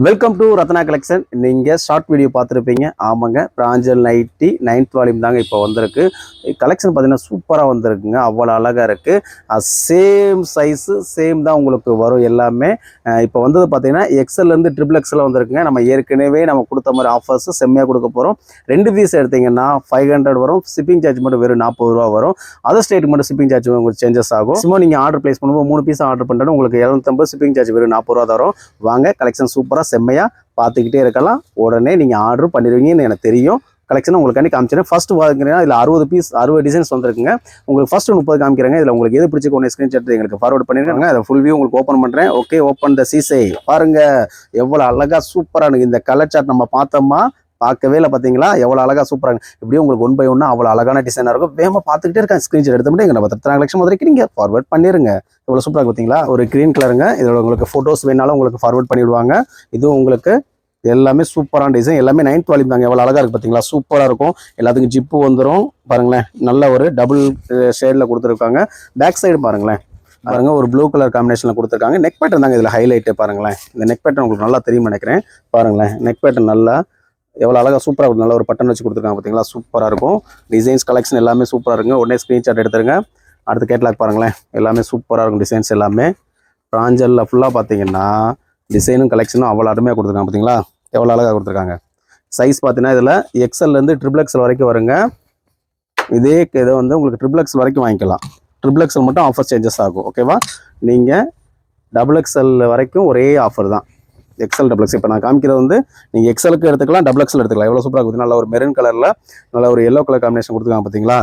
Welcome to Ratna collection. நீங்கள் short video பார்த்துருப்பீங்க. ஆமாங்க, பிராஞ்சல் நைட்டி 9th வால்யூம் தாங்க இப்போ வந்திருக்கு. கலெக்ஷன் பார்த்தீங்கன்னா சூப்பராக வந்திருக்குங்க. அவ்வளோ அழகாக இருக்குது. சேம் சைஸு சேம் தான் உங்களுக்கு வரும் எல்லாமே. இப்போ வந்தது பார்த்தீங்கன்னா எக்ஸல்லேருந்து ட்ரிபிள் எக்ஸல் வந்திருக்குங்க. நம்ம ஏற்கனவே நம்ம கொடுத்த மாதிரி ஆஃபர்ஸ் செம்மையாக கொடுக்க போகிறோம். 2 பீஸ் எடுத்தீங்கன்னா 500 வரும். ஷிப்பிங் சார்ஜ் மட்டும் வெறும் 40 ரூபா வரும். அதர் ஸ்டேட்டுக்கு மட்டும் ஷிப்பிங் சார்ஜ் உங்களுக்கு சேஞ்சஸ் ஆகும். சும்மா நீங்கள் ஆர்டர் பிளேஸ் பண்ணும்போது 3 பீஸ் ஆர்டர் பண்ணுறது உங்களுக்கு 750 ஷிப்பிங் சார்ஜ் வெறும் 40 ரூபா தரும். வாங்க, கலெக்ஷன் சூப்பராக செம்மையாக பார்த்துக்கிட்டே இருக்கலாம். உடனே நீங்கள் ஆர்டர் பண்ணிடுவீங்கன்னு எனக்கு தெரியும். கலெக்ஷன் உங்களுக்கு காமிச்சிடுறேன். ஃபர்ஸ்ட் வாங்குறீங்கன்னா இதில் 60 டிசைன்ஸ் வந்துருக்குங்க. உங்களுக்கு ஃபர்ஸ்ட் 30 காமிக்கிறேங்க. இதில் உங்களுக்கு எது பிடிச்சி ஒன்று ஸ்க்ரீன்ஷாட் எங்களுக்கு ஃபார்வர்ட் பண்ணிருக்காங்க. அதை ஃபுல் வியூ உங்களுக்கு ஓப்பன் பண்ணுறேன். ஓகே, ஓப்பன் த சீசை. பாருங்க எவ்வளோ அழகாக சூப்பராக இந்த கலர் சார்ட் நம்ம பார்த்தோமா, பார்க்கவே இல்லை பார்த்தீங்களா? எவ்வளோ அழகாக சூப்பராக இப்படியே உங்களுக்கு 1 by 1 அவ்வளோ அழகான டிசைனாக இருக்கும். வேகமாக பார்த்துக்கிட்டே இருக்கேன். ஸ்க்ரீன்ஷாட் எடுத்து மட்டும் எங்கள் ரத்னா கலெக்ஷன் முதல்ல நீங்கள் ஃபார்வர்ட் பண்ணிடுங்க. இவ்வளோ சூப்பராக பார்த்தீங்களா? ஒரு க்ரீன் கலருங்க. இதோட உங்களுக்கு ஃபோட்டோஸ் வேணாலும் உங்களுக்கு ஃபார்வர்ட் பண்ணிவிடுவாங்க. இதுவும் உங்களுக்கு எல்லாமே சூப்பரான டிசைன். எல்லாமே 9th வால்யூம் தாங்க. எவ்வளோ அழகாக இருக்குது பார்த்தீங்களா? சூப்பராக இருக்கும். எல்லாத்துக்கும் ஜிப்பு வந்துடும். பாருங்களேன், நல்ல ஒரு டபுள் ஷேடில் கொடுத்துருக்காங்க. பேக் சைடு பாருங்களேன், பாருங்க ஒரு ப்ளூ கலர் காம்பினேஷனில் கொடுத்துருக்காங்க. நெக் பேட்டர்ன் தாங்க இதில் ஹைலைட்டு. பாருங்களேன், இந்த நெக் பேட்டர்ன் உங்களுக்கு நல்லா தெரியும் நினைக்கிறேன். பாருங்களேன், நெக் பேட்டர்ன் நல்லா எவ்வளோ அழகாக சூப்பராக இருக்கும். நல்ல ஒரு பட்டன் வச்சு கொடுத்துருக்காங்க பார்த்தீங்களா? சூப்பராக இருக்கும். டிசைன்ஸ் கலெக்ஷன் எல்லாமே சூப்பராக இருக்குங்க. உடனே ஸ்க்ரீன்ஷாட் எடுத்துருங்க. அடுத்து கேட்லாக் பாருங்களேன், எல்லாமே சூப்பராக இருக்கும். டிசைன்ஸ் எல்லாமே பிராஞ்சலில் ஃபுல்லாக பார்த்தீங்கன்னா டிசைனும் கலெக்ஷனும் அவ்வளோ அருமையாக கொடுத்துருக்காங்க பார்த்தீங்களா? எவ்வளோ அழகாக கொடுத்துருக்காங்க. சைஸ் பார்த்தீங்கன்னா இதில் எக்ஸல்லேருந்து ட்ரிபிள் எக்ஸல் வரைக்கும் வருங்க. இதே இதை வந்து உங்களுக்கு ட்ரிபிள் எக்ஸல் வரைக்கும் வாங்கிக்கலாம். ட்ரிபிள் எக்ஸல் மட்டும் ஆஃபர் சேஞ்சஸ் ஆகும். ஓகேவா? நீங்கள் டபுள் எக்ஸல் வரைக்கும் ஒரே ஆஃபர் தான். எக்ஸல் டபுள் எக்ஸ் இப்போ நான் காமிக்கிறது வந்து நீங்கள் எக்ஸலுக்கு எடுத்துக்கலாம், டபுள் எக்ஸல் எடுத்துக்கலாம். எவ்வளோ சூப்பராக கொடுத்து நல்ல ஒரு மெரூன் கலரில் நல்ல ஒரு எல்லோ கலர் காம்பினேஷன் கொடுத்துருக்காங்க பார்த்தீங்களா?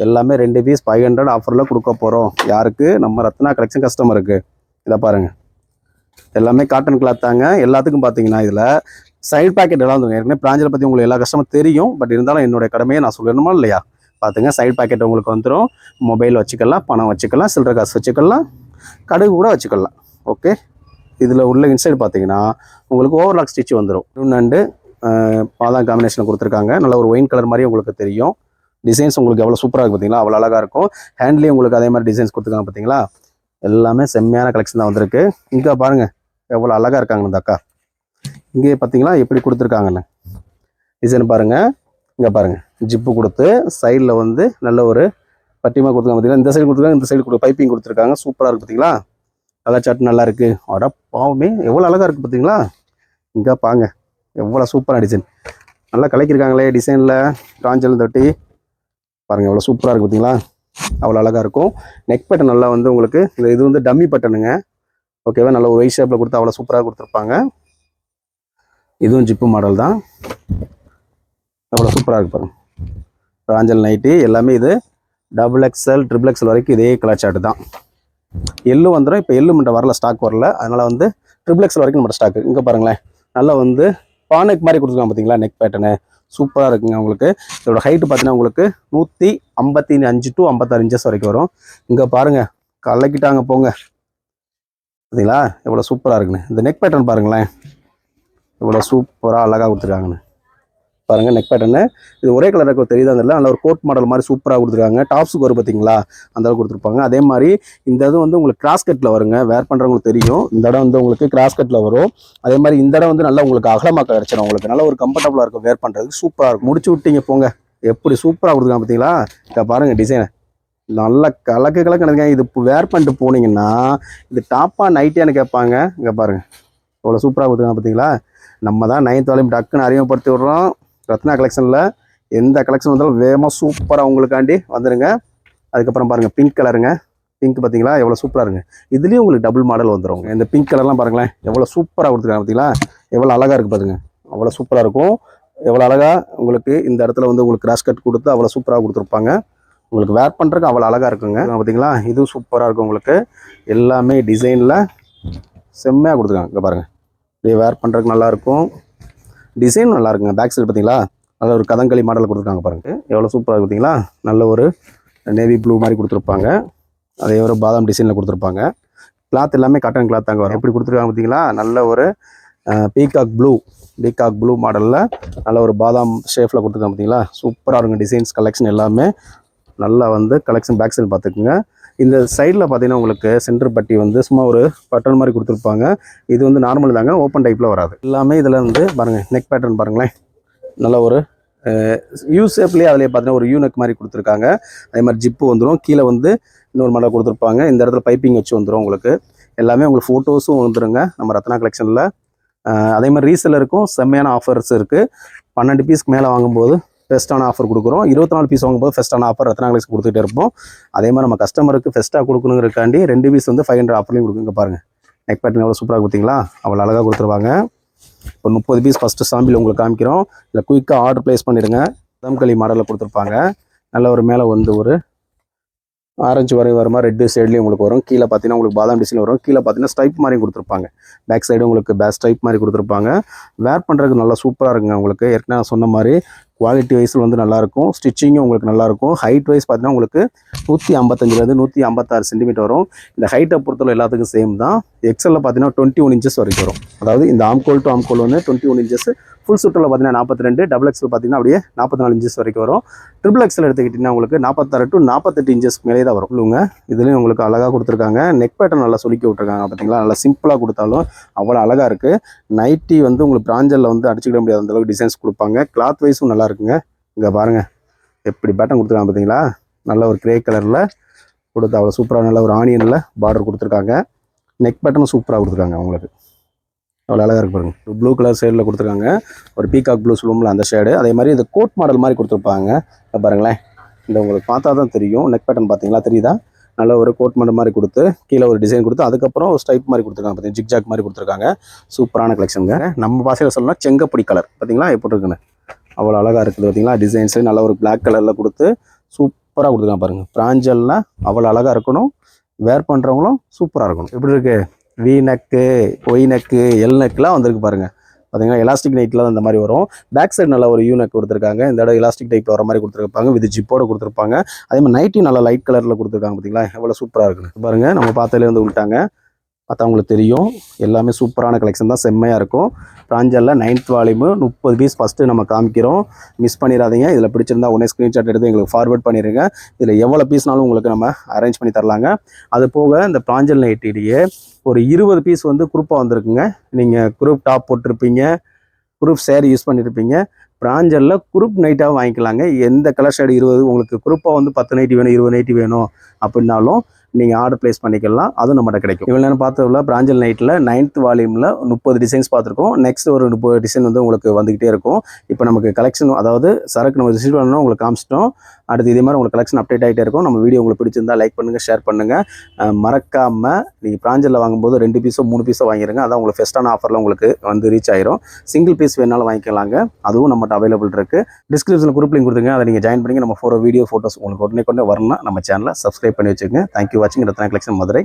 எல்லாமே 2 பீஸ் 500 ஆஃபரில் கொடுக்க போகிறோம். யாருக்கு? நம்ம ரத்னா கலெக்ஷன் கஸ்டமருக்கு. இதை பாருங்கள், எல்லாமே காட்டன் கிளாத் தாங்க. எல்லாத்துக்கும் பார்த்தீங்கன்னா இதில் சைட் பாக்கெட் எல்லாம் வந்துருங்க. ஏற்கனவே பிராஞ்சில் பற்றி உங்களுக்கு எல்லா கஷ்டமும் தெரியும். பட் இருந்தாலும் என்னுடைய கடமையை நான் சொல்லணுமா இல்லையா? பார்த்துங்க, சைட் பாக்கெட் உங்களுக்கு வந்துடும். மொபைல் வச்சுக்கலாம், பணம் வச்சுக்கலாம், சில்லறை காசு வச்சுக்கலாம், கடுகு கூட வச்சுக்கலாம். ஓகே, இதில் உள்ள இன்சைடு பார்த்தீங்கன்னா உங்களுக்கு ஓவர்லாக் ஸ்டிச் வந்துடும். இன்னொன்று பாதாம் காம்பினேஷனில் கொடுத்துருக்காங்க. நல்ல ஒரு ஒயின் கலர் மாதிரி உங்களுக்கு தெரியும். டிசைன்ஸ் உங்களுக்கு எவ்வளோ சூப்பராக இருக்குது பார்த்தீங்களா? அவ்வளோ அழகாக இருக்கும். ஹேண்ட்லேயும் உங்களுக்கு அதே மாதிரி டிசைன்ஸ் கொடுத்துருக்காங்க பார்த்தீங்களா? எல்லாமே செம்மையான கலெக்ஷன் தான் வந்திருக்கு. இங்கே பாருங்கள் எவ்வளோ அழகாக இருக்காங்க இந்த அக்கா. இங்கே பார்த்தீங்களா எப்படி கொடுத்துருக்காங்கன்னு டிசைன் பாருங்கள். இங்கே பாருங்கள், ஜிப்பு கொடுத்து சைடில் வந்து நல்ல ஒரு பட்டிமா கொடுத்துருக்காங்க பார்த்தீங்களா? இந்த சைடு கொடுத்துருக்காங்க, இந்த சைடு பைப்பிங் கொடுத்துருக்காங்க. சூப்பராக இருக்குது பார்த்தீங்களா? கலர் சார்ட் நல்லா இருக்குது. அட பாவமே, எவ்வளோ அழகாக இருக்குது பார்த்தீங்களா? இங்கே பாங்க எவ்வளோ சூப்பராக டிசைன் நல்லா கலக்கியிருக்காங்களே டிசைனில். காஞ்சல் தொட்டி பாருங்கள் எவ்வளோ சூப்பராக இருக்குது பார்த்தீங்களா? அவ்வளோ அழகாக இருக்கும். நெக் பட்டன் நல்லா வந்து உங்களுக்கு இது வந்து டம்மி பட்டனுங்க. ஓகேவா? நல்ல ஒரு ஒய் ஷேப்பில் கொடுத்து அவ்வளோ சூப்பராக கொடுத்துருப்பாங்க. இதுவும் ஜிப்பு மாடல் தான். அவ்வளோ சூப்பராக இருக்கு பாருங்க. பிராஞ்சல் நைட்டி எல்லாமே இது டபுள் எக்ஸல் ட்ரிபிள் எக்ஸல் வரைக்கும் இதே கலர் சார்ட் தான். எள்ளு வந்துடும். இப்போ எள்ளு மட்டும் வரல, ஸ்டாக் வரல. அதனால் வந்து ட்ரிபிள் எக்ஸல் வரைக்கும் நம்ம ஸ்டாக். இங்கே பாருங்களேன், நல்லா வந்து பானெக் மாதிரி கொடுத்துருக்காங்க பார்த்தீங்களா? நெக் பேட்டர்னு சூப்பராக இருக்குங்க. உங்களுக்கு இதோட ஹைட்டு பார்த்தீங்கன்னா உங்களுக்கு 155 to 56 இன்ச்சஸ் வரைக்கும் வரும். இங்கே பாருங்கள், கலக்கிட்டாங்க போங்க பார்த்தீங்களா? எவ்வளோ சூப்பராக இருக்குன்னு. இந்த நெக் பேட்டர்ன் பாருங்களேன், இவ்வளோ சூப்பராக அழகாக கொடுத்துருக்காங்கன்னு பாருங்கள். நெக் பேட்டர்னு இது ஒரே கலருக்கு தெரியுதா? இல்லை, நல்ல ஒரு கோட் மாடல் மாதிரி சூப்பராக கொடுத்துருக்காங்க. டாப்ஸுக்கு வரும் பார்த்தீங்களா? அந்த அளவுக்கு கொடுத்துருப்பாங்க. அதே மாதிரி இந்த இது வந்து உங்களுக்கு கிராஸ் கட்டில் வருங்க. வேர் பண்ணுறவங்களுக்கு தெரியும். இந்த இடம் வந்து உங்களுக்கு கிராஸ் கட்டில் வரும். அதே மாதிரி இந்த இடம் வந்து நல்லா உங்களுக்கு அகலமாக கிடச்சிடும். உங்களுக்கு நல்ல ஒரு கம்ஃபர்டபுளாக இருக்கும் வேர் பண்ணுறதுக்கு. சூப்பராக இருக்கும். முடிச்சு விட்டீங்க போங்க, எப்படி சூப்பராக கொடுத்துருக்காங்க பார்த்தீங்களா? இதை பாருங்கள் டிசைனை நல்லா கலக்கு நினைக்கிறேன். இது வேர் பண்ணிட்டு போனீங்கன்னா இது டாப்பாக நைட்டியான்னு கேட்பாங்க. இங்கே பாருங்கள் இவ்வளோ சூப்பராக கொடுத்துருக்காங்க பார்த்தீங்களா? நம்ம தான் 9th வால்யூம் டக்குன்னு அறிமுகப்படுத்தி விட்றோம். ரத்னா கலெக்ஷனில் எந்த கலெக்ஷன் வந்தாலும் வேகமாக சூப்பராக உங்களுக்காண்டி வந்துடுங்க. அதுக்கப்புறம் பாருங்கள், பிங்க் கலருங்க. பிங்க் பார்த்தீங்களா? எவ்வளோ சூப்பராக இருங்க. இதுலேயும் உங்களுக்கு டபுள் மாடல் வந்துடும். இந்த பிங்க் கலர்லாம் பாருங்களேன், எவ்வளோ சூப்பராக கொடுத்துருக்காங்க பார்த்தீங்களா? எவ்வளோ அழகாக இருக்குது பாருங்க. அவ்வளோ சூப்பராக இருக்கும். எவ்வளோ அழகாக உங்களுக்கு இந்த இடத்துல வந்து உங்களுக்கு கிராஸ் கட் கொடுத்து அவ்வளோ சூப்பராக கொடுத்துருப்பாங்க. உங்களுக்கு வேர் பண்ணுறதுக்கு அவ்வளோ அழகாக இருக்குங்க பார்த்தீங்களா? இதுவும் சூப்பராக இருக்கும். உங்களுக்கு எல்லாமே டிசைனில் செம்மையாக கொடுத்துருக்காங்க. இங்கே பாருங்கள், இப்படியே வேர் பண்ணுறதுக்கு நல்லாயிருக்கும். டிசைன் நல்லா இருக்குங்க. பேக் சைடு பார்த்தீங்களா? நல்ல ஒரு கதங்களி மாடலில் கொடுத்துருக்காங்க பாருங்க. எவ்வளோ சூப்பராக பார்த்தீங்களா? நல்ல ஒரு நேவி ப்ளூ மாதிரி கொடுத்துருப்பாங்க. அதே ஒரு பாதாம் டிசைனில் கொடுத்துருப்பாங்க. கிளாத் எல்லாமே காட்டன் கிளாத் தாங்க வரும். எப்படி கொடுத்துருக்காங்க பார்த்தீங்களா? நல்ல ஒரு பீகாக் ப்ளூ மாடலில் நல்ல ஒரு பாதாம் ஷேஃபில் கொடுத்துருக்காங்க பார்த்தீங்களா? சூப்பராக இருக்குங்க. டிசைன்ஸ் கலெக்ஷன் எல்லாமே நல்லா வந்து கலெக்ஷன் பேக் சைடு பார்த்துக்குங்க. இந்த சைடில் பார்த்தீங்கன்னா உங்களுக்கு சென்டர் பட்டி வந்து சும்மா ஒரு பட்டன் மாதிரி கொடுத்துருப்பாங்க. இது வந்து நார்மல் தாங்க, ஓப்பன் டைப்பில் வராது. எல்லாமே இதில் வந்து பாருங்கள், நெக் பேட்டர்ன் பாருங்களேன், நல்ல ஒரு யூ ஷேப்லேயே அதிலே பார்த்தீங்கன்னா ஒரு யூனெக் மாதிரி கொடுத்துருக்காங்க. அதே மாதிரி ஜிப்பு வந்துடும், கீழே வந்து இன்னொரு மாடல் கொடுத்துருப்பாங்க. இந்த இடத்துல பைப்பிங் வச்சு வந்துடும் உங்களுக்கு. எல்லாமே உங்களுக்கு ஃபோட்டோஸும் வந்துடுங்க நம்ம ரத்னா கலெக்ஷனில். அதே மாதிரி ரீசெல்லருக்கும் செம்மையான ஆஃபர்ஸ் இருக்குது. 12 பீஸ்க்கு மேலே வாங்கும்போது ஃபெஸ்ட்டான ஆஃபர் கொடுக்குறோம். 24 பீஸ் வாங்கும்போது ஃபெஸ்ட்டான ஆஃபர் ரத்னா கலெக்ஷன் கொடுத்துட்டே இருப்போம். அதே மாதிரி நம்ம கஸ்டமருக்கு ஃபெஸ்ட்டாக கொடுக்கணுங்கிறக்காண்டி 2 பீஸ் வந்து 500 ஆஃபர்லையும் கொடுக்குங்க. பாருங்கள், நெக் பேட்டர்ன் எவ்வளோ சூப்பராக கொடுத்தீங்களா, அவ்வளோ அழகாக கொடுத்துருவாங்க. இப்போ 30 பீஸ் ஃபஸ்ட்டு சாம்பிள் உங்களுக்கு காமிக்கிறோம். இல்லை குயிக்காக ஆர்டர் ப்ளேஸ் பண்ணிடுங்க. தம்களி மாடலில் கொடுத்துருப்பாங்க. நல்ல ஒரு மேலே வந்து ஒரு ஆரஞ்சு வர மாதிரி ரெட்டு சைட்லேயும் உங்களுக்கு வரும். கீழே பார்த்தீங்கன்னா உங்களுக்கு பாதாம் டிசைன் வரும். கீழே பார்த்தீங்கன்னா ஸ்டைப் மாதிரி கொடுத்துருப்பாங்க. பேக் சைடு உங்களுக்கு பேக் ஸ்டைப் மாதிரி கொடுத்துருப்பாங்க. வேர் பண்ணுறதுக்கு நல்லா சூப்பராக இருக்குங்க உங்களுக்கு. ஏற்கனவே நான் சொன்ன மாதிரி குவாலிட்டி வைஸில் வந்து நல்லாயிருக்கும். ஸ்டிச்சிங்கும் உங்களுக்கு நல்லாயிருக்கும். ஹைட் வைஸ் பார்த்தீங்கன்னா உங்களுக்கு 155 156 சென்டிமீட்டர் வரும். இந்த ஹைட்டை பொறுத்தவரை எல்லாத்துக்கும் சேம் தான். எக்ஸலில் பார்த்தீங்கன்னா 21 இன்ச்சஸ் வரைக்கும் வரும். அதாவது இந்த ஆம்கோல் டு ஆம்கோல் வந்து 21 இன்ச்சஸ். ஃபுல் சுட்டில் பார்த்தீங்கன்னா 42, டபுள் எக்ஸல் பார்த்தீங்கன்னா அப்படியே 44 இன்ச்சஸ் வரைக்கும் வரும். ட்ரிபிள் எக்ஸல் எடுத்துக்கிட்டிங்கன்னா உங்களுக்கு 46 to 48 இன்ச்சஸ்க்கு மேலே தான் வரும். இல்லைங்க, இதுலேயும் உங்களுக்கு அழகாக கொடுத்துருக்காங்க. நெக் பேட்டர்ன் நல்லா சுருக்கி விட்டுருக்காங்க பார்த்தீங்களா. நல்லா சிம்பிளாக கொடுத்தாலும் அவ்வளோ அழகாக இருக்குது. நைட்டி வந்து உங்களுக்கு பிராஞ்சலில் வந்து அடிச்சுக்கிட முடியாத அந்தளவுக்கு டிசைன்ஸ் கொடுப்பாங்க. கிளாத் வைஸும் நல்லா இருக்குங்க. இங்கே பாருங்கள் எப்படி பேட்டர்ன் கொடுத்துருக்காங்க பார்த்தீங்களா. நல்ல ஒரு கிரே கலரில் கொடுத்து அவ்வளோ சூப்பராக நல்ல ஒரு ஆனியனில் பார்டர் கொடுத்துருக்காங்க. நெக் பேட்டர்னும் சூப்பராக கொடுத்துருக்காங்க உங்களுக்கு. அவ்வளோ அழகாக இருக்கு பாருங்க. ப்ளூ கலர் ஷேடில் கொடுத்துருக்காங்க. ஒரு பீகாக் ப்ளூ சொல்லுவோம்ல அந்த ஷேடு. அதே மாதிரி இந்த கோட் மாடல் மாதிரி கொடுத்துருப்பாங்க. பாருங்களேன், இந்த உங்களுக்கு பார்த்தா தான் தெரியும். நெக் பேட்டர்ன் பார்த்தீங்களா, தெரியுதா. நல்ல ஒரு கோட் மாடல் மாதிரி கொடுத்து கீழே ஒரு டிசைன் கொடுத்து அதுக்கப்புறம் ஒரு ஸ்டைப் மாதிரி கொடுத்துருக்காங்க. பார்த்தீங்கன்னா ஜிக்ஜாக் மாதிரி கொடுத்துருக்காங்க. சூப்பரான கலெக்ஷனுங்க. நம்ம பாஷையில் சொல்லலாம் செங்கப்பொடி கலர். பார்த்தீங்களா எப்படி இருக்குன்னு அவ்வளோ அழகாக இருக்குது பார்த்தீங்களா. டிசைன்ஸு நல்ல ஒரு பிளாக் கலரில் கொடுத்து சூப்பராக கொடுத்துருக்காங்க பாருங்கள். பிராஞ்சலில் அவ்வளோ அழகாக இருக்கணும். வேர் பண்ணுறவங்களும் சூப்பராக இருக்கணும். எப்படி இருக்குது, V neck, Y neck, L நெக்லாம் வந்திருக்கு பாருங்கள். பார்த்தீங்கன்னா எலாஸ்டிக் நைட்டில் தான் இந்த மாதிரி வரும். பேக் சைடு நல்லா ஒரு யூ நெக் கொடுத்துருக்காங்க. இந்த இடம் எலாஸ்டிக் டைப்பில் வர மாதிரி கொடுத்துருப்பாங்க. வித் ஜிப்போட கொடுத்துருப்பாங்க. அதே மாதிரி நைட்டி நல்லா லைட் கலரில் கொடுத்துருக்காங்க. பார்த்தீங்களா எவ்வளோ சூப்பராக இருக்குன்னு பாருங்கள். நம்ம பார்த்ததுலேயே வந்து விட்டாங்க, பார்த்தா உங்களுக்கு தெரியும். எல்லாமே சூப்பரான கலெக்ஷன் தான், செம்மையாக இருக்கும். பிராஞ்சலில் 9th வால்யூம் 30 பீஸ் ஃபஸ்ட்டு நம்ம காமிக்கிறோம். மிஸ் பண்ணிடாதீங்க. இதில் பிடிச்சிருந்தா உடனே ஸ்க்ரீன்ஷாட் எடுத்து எங்களுக்கு ஃபார்வர்ட் பண்ணிடுங்க. இதில் எவ்வளோ பீஸ்னாலும் உங்களுக்கு நம்ம அரேஞ்ச் பண்ணி தரலாங்க. அது போக இந்த பிராஞ்சல் நைட்டிலேயே ஒரு 20 பீஸ் வந்து குரூப்பாக வந்திருக்குங்க. நீங்கள் குரூப் டாப் போட்டிருப்பீங்க, குரூப் சேரீ யூஸ் பண்ணியிருப்பீங்க. பிராஞ்சலில் குரூப் நைட்டாக வாங்கிக்கலாங்க. எந்த கலர் ஷேடு 20 உங்களுக்கு குரூப்பாக வந்து 10 நைட்டி வேணும், 20 நைட்டி வேணும் அப்படின்னாலும் நீங்கள் ஆர்டர் ப்ளேஸ் பண்ணிக்கலாம். அதுவும் நம்மகிட்ட கிடைக்கும். இவ்வளோ நேரம் பார்த்ததுல பிராஞ்சல் நைட்டில் 9th வால்யூமில் 30 டிசைன்ஸ் பார்த்துருக்கோம். நெக்ஸ்ட் ஒரு 30 டிசைன் வந்து உங்களுக்கு வந்துக்கிட்டே இருக்கும். இப்போ நமக்கு கலெக்ஷன், அதாவது சரக்கு நம்ம ரிசீவ் பண்ணணும் உங்களுக்கு காமிச்சிட்டோம். அடுத்து இதே மாதிரி உங்களுக்கு கலெக்ஷன் அப்டேட் ஆகிட்டே இருக்கும். நம்ம வீடியோ உங்களுக்கு பிடிச்சிருந்தா லைக் பண்ணுங்கள், ஷேர் பண்ணுங்கள். மறக்காமல் நீங்கள் பிராஞ்சலில் வாங்கும்போது 2 பீஸோ 3 பீஸோ வாங்கிடுங்க. அதான் உங்களுக்கு ஃபெஸ்ட்டான ஆஃபரில் உங்களுக்கு வந்து ரீச் ஆயிரும். சிங்கிள் பீஸ் வேணாலும் வாங்கிக்கலாங்க, அதுவும் நம்மகிட்ட அவைலபிள் இருக்குது. டிஸ்கிரிப்ஷனில் குரூப் லிங்க் கொடுத்துங்க, அதை நீங்கள் ஜாயின் பண்ணி நம்ம வீடியோ ஃபோட்டோஸ் உங்களுக்கு உடனே வரணும்னா நம்ம சேனலை சப்ஸ்கிரைப் பண்ணி வச்சுக்கோங்க. தேங்க்யூ வாட்சிங் ரத்னா கலெக்ஷன் மதுரை.